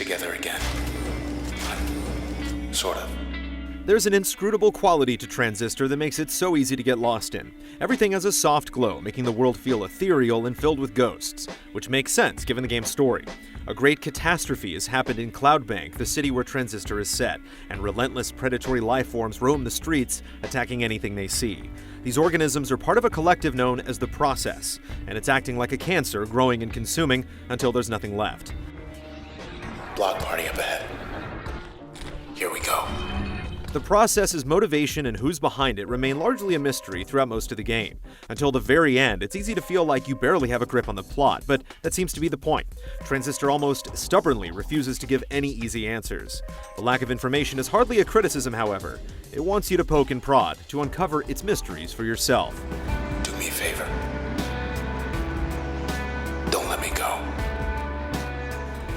together again. Sort of. There's an inscrutable quality to Transistor that makes it so easy to get lost in. Everything has a soft glow, making the world feel ethereal and filled with ghosts, which makes sense given the game's story. A great catastrophe has happened in Cloudbank, the city where Transistor is set, and relentless predatory life forms roam the streets, attacking anything they see. These organisms are part of a collective known as the Process, and it's acting like a cancer, growing and consuming until there's nothing left. Block party up ahead. Here we go. The Process's motivation and who's behind it remain largely a mystery throughout most of the game. Until the very end, it's easy to feel like you barely have a grip on the plot, but that seems to be the point. Transistor almost stubbornly refuses to give any easy answers. The lack of information is hardly a criticism, however. It wants you to poke and prod, to uncover its mysteries for yourself. Do me a favor. Don't let me go.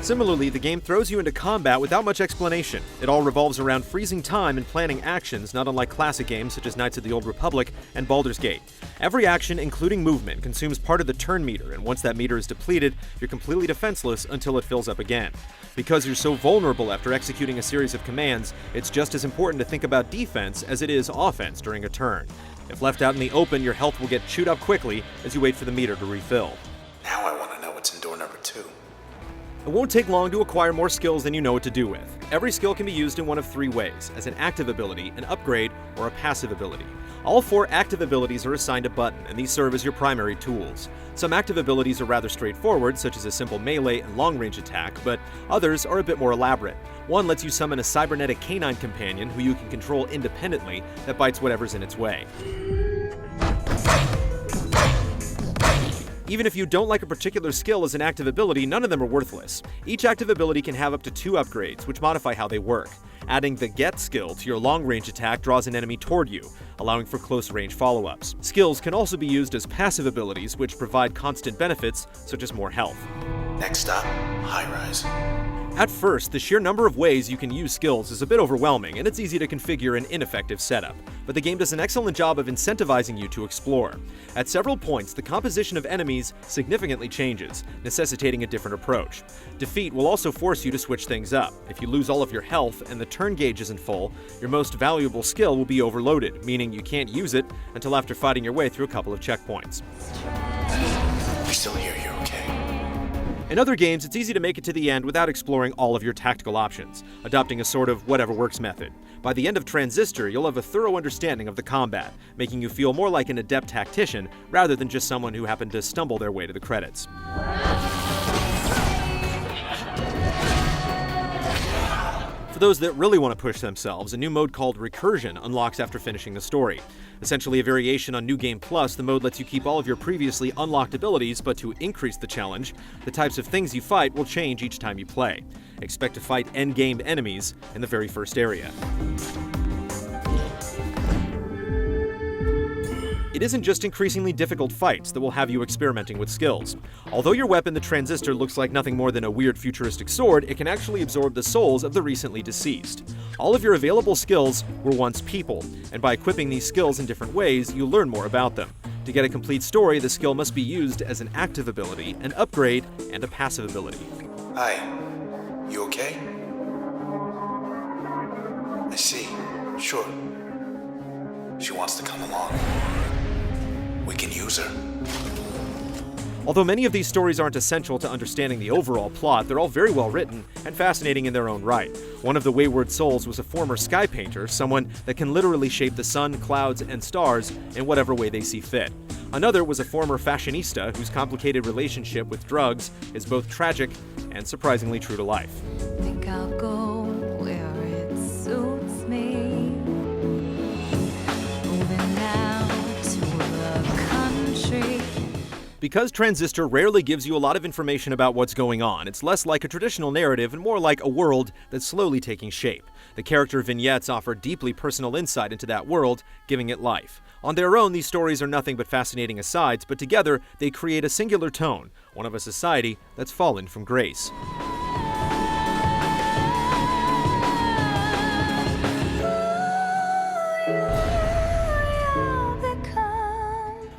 Similarly, the game throws you into combat without much explanation. It all revolves around freezing time and planning actions, not unlike classic games such as Knights of the Old Republic and Baldur's Gate. Every action, including movement, consumes part of the turn meter, and once that meter is depleted, you're completely defenseless until it fills up again. Because you're so vulnerable after executing a series of commands, it's just as important to think about defense as it is offense during a turn. If left out in the open, your health will get chewed up quickly as you wait for the meter to refill. Now I want to know what's in door number 2. It won't take long to acquire more skills than you know what to do with. Every skill can be used in one of 3 ways, as an active ability, an upgrade, or a passive ability. All 4 active abilities are assigned a button, and these serve as your primary tools. Some active abilities are rather straightforward, such as a simple melee and long-range attack, but others are a bit more elaborate. One lets you summon a cybernetic canine companion who you can control independently that bites whatever's in its way. Even if you don't like a particular skill as an active ability, none of them are worthless. Each active ability can have up to 2 upgrades, which modify how they work. Adding the Get skill to your long-range attack draws an enemy toward you, allowing for close-range follow-ups. Skills can also be used as passive abilities, which provide constant benefits, such as more health. Next stop, high rise. At first, the sheer number of ways you can use skills is a bit overwhelming, and it's easy to configure an ineffective setup. But the game does an excellent job of incentivizing you to explore. At several points, the composition of enemies significantly changes, necessitating a different approach. Defeat will also force you to switch things up. If you lose all of your health and the turn gauge isn't full, your most valuable skill will be overloaded, meaning you can't use it until after fighting your way through a couple of checkpoints. We still hear you, okay? In other games, it's easy to make it to the end without exploring all of your tactical options, adopting a sort of whatever-works method. By the end of Transistor, you'll have a thorough understanding of the combat, making you feel more like an adept tactician rather than just someone who happened to stumble their way to the credits. For those that really want to push themselves, a new mode called Recursion unlocks after finishing the story. Essentially a variation on New Game Plus, the mode lets you keep all of your previously unlocked abilities, but to increase the challenge, the types of things you fight will change each time you play. Expect to fight endgame enemies in the very first area. It isn't just increasingly difficult fights that will have you experimenting with skills. Although your weapon, the Transistor, looks like nothing more than a weird futuristic sword, it can actually absorb the souls of the recently deceased. All of your available skills were once people, and by equipping these skills in different ways, you learn more about them. To get a complete story, the skill must be used as an active ability, an upgrade, and a passive ability. Hi. You okay? I see. Sure. She wants to come along. We can use her. Although many of these stories aren't essential to understanding the overall plot, they're all very well written and fascinating in their own right. One of the wayward souls was a former sky painter, someone that can literally shape the sun, clouds, and stars in whatever way they see fit. Another was a former fashionista whose complicated relationship with drugs is both tragic and surprisingly true to life. Think I'll go where it suits me. Moving out to the country. Because Transistor rarely gives you a lot of information about what's going on, it's less like a traditional narrative and more like a world that's slowly taking shape. The character vignettes offer deeply personal insight into that world, giving it life. On their own, these stories are nothing but fascinating asides, but together they create a singular tone, one of a society that's fallen from grace.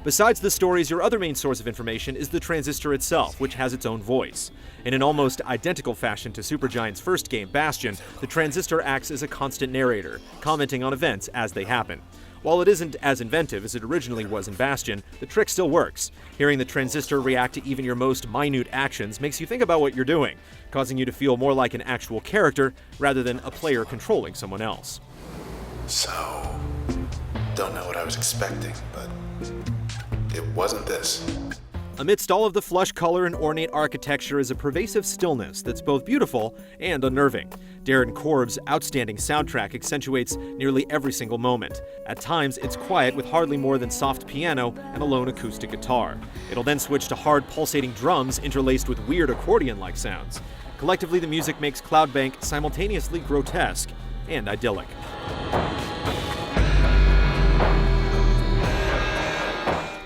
Besides the stories, your other main source of information is the Transistor itself, which has its own voice. In an almost identical fashion to Supergiant's first game, Bastion, the Transistor acts as a constant narrator, commenting on events as they happen. While it isn't as inventive as it originally was in Bastion, the trick still works. Hearing the Transistor react to even your most minute actions makes you think about what you're doing, causing you to feel more like an actual character rather than a player controlling someone else. So, don't know what I was expecting, but it wasn't this. Amidst all of the flush color and ornate architecture is a pervasive stillness that's both beautiful and unnerving. Darren Korb's outstanding soundtrack accentuates nearly every single moment. At times, it's quiet with hardly more than soft piano and a lone acoustic guitar. It'll then switch to hard pulsating drums interlaced with weird accordion-like sounds. Collectively, the music makes Cloudbank simultaneously grotesque and idyllic.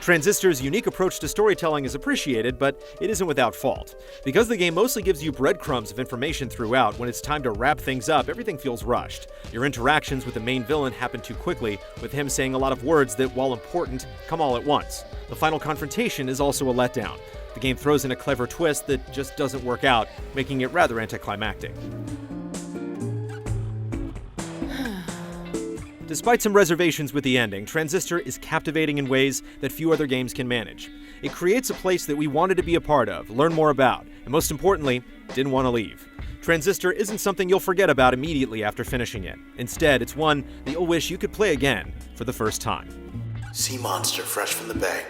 Transistor's unique approach to storytelling is appreciated, but it isn't without fault. Because the game mostly gives you breadcrumbs of information throughout, when it's time to wrap things up, everything feels rushed. Your interactions with the main villain happen too quickly, with him saying a lot of words that, while important, come all at once. The final confrontation is also a letdown. The game throws in a clever twist that just doesn't work out, making it rather anticlimactic. Despite some reservations with the ending, Transistor is captivating in ways that few other games can manage. It creates a place that we wanted to be a part of, learn more about, and most importantly, didn't want to leave. Transistor isn't something you'll forget about immediately after finishing it. Instead, it's one that you'll wish you could play again for the first time. Sea monster fresh from the bay.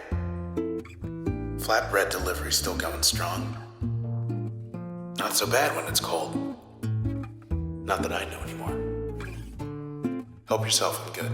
Flatbread delivery still going strong. Not so bad when it's cold. Not that I know anymore. Help yourself, I'm good.